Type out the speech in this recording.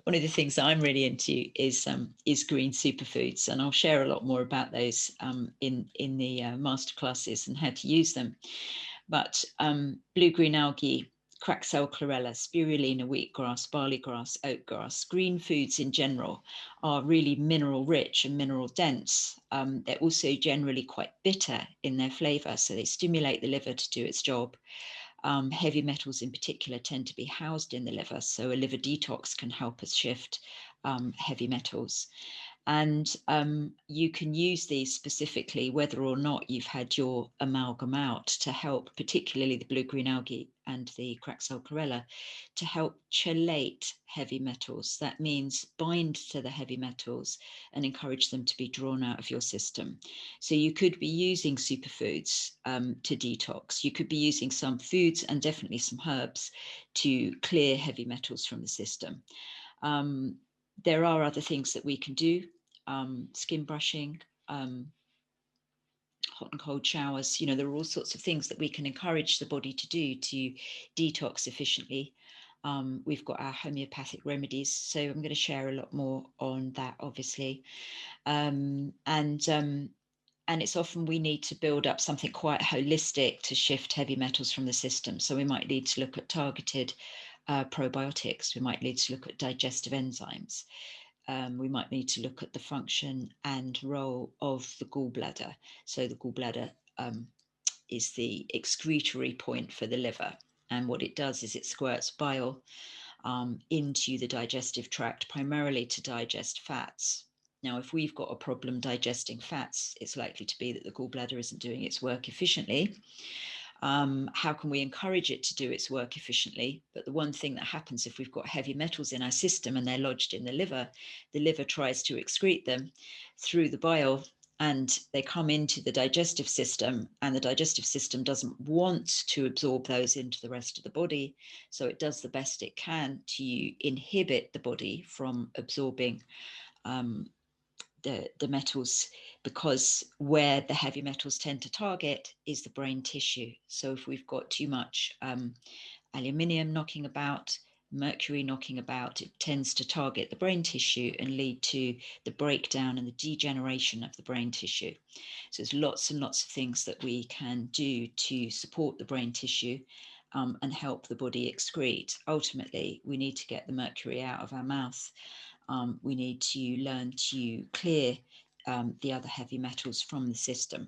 one of the things that I'm really into is green superfoods, and I'll share a lot more about those in the masterclasses and how to use them. But blue-green algae, crackcell chlorella, spirulina, wheatgrass, barleygrass, oatgrass, green foods in general are really mineral rich and mineral dense. They're also generally quite bitter in their flavour, so they stimulate the liver to do its job. Heavy metals in particular tend to be housed in the liver, so a liver detox can help us shift heavy metals. And you can use these specifically whether or not you've had your amalgam out, to help, particularly the blue-green algae and the crackcell chlorella, to help chelate heavy metals. That means bind to the heavy metals and encourage them to be drawn out of your system. So you could be using superfoods to detox. You could be using some foods and definitely some herbs to clear heavy metals from the system. There are other things that we can do. Skin brushing, hot and cold showers. There are all sorts of things that we can encourage the body to do to detox efficiently. We've got our homeopathic remedies, so I'm going to share a lot more on that, obviously. And it's often we need to build up something quite holistic to shift heavy metals from the system. So we might need to look at targeted probiotics. We might need to look at digestive enzymes. We might need to look at the function and role of the gallbladder. So the gallbladder is the excretory point for the liver. And what it does is it squirts bile into the digestive tract, primarily to digest fats. Now, if we've got a problem digesting fats, it's likely to be that the gallbladder isn't doing its work efficiently. How can we encourage it to do its work efficiently? But the one thing that happens if we've got heavy metals in our system and they're lodged in the liver tries to excrete them through the bile, and they come into the digestive system, and the digestive system doesn't want to absorb those into the rest of the body. So it does the best it can to inhibit the body from absorbing the metals, because where the heavy metals tend to target is the brain tissue. So if we've got too much aluminium knocking about, mercury knocking about, it tends to target the brain tissue and lead to the breakdown and the degeneration of the brain tissue. So there's lots and lots of things that we can do to support the brain tissue and help the body excrete. Ultimately, we need to get the mercury out of our mouth. We need to learn to clear the other heavy metals from the system.